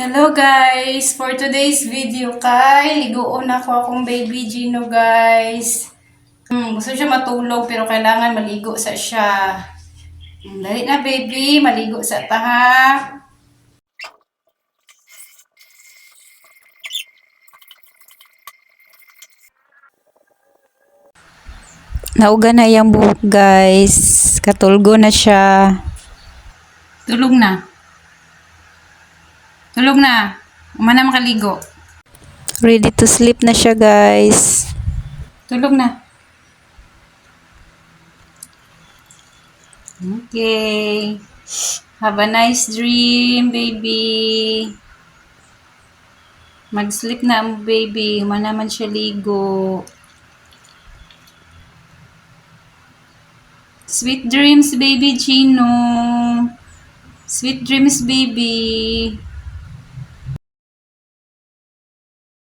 Hello guys! For today's video kay ligoon ako akong baby Gino guys. Gusto siya matulog pero kailangan maligo sa siya. Dali na baby, maligo sa taha. Nauga na yung buhok guys. Katulgo na siya. Tulog na. Tulog na. Umana makaligo. Ready to sleep na siya guys. Tulog na. Okay. Have a nice dream, baby. Mag-sleep na ang baby. Umana man siya ligo. Sweet dreams, baby Gino. Sweet dreams, baby.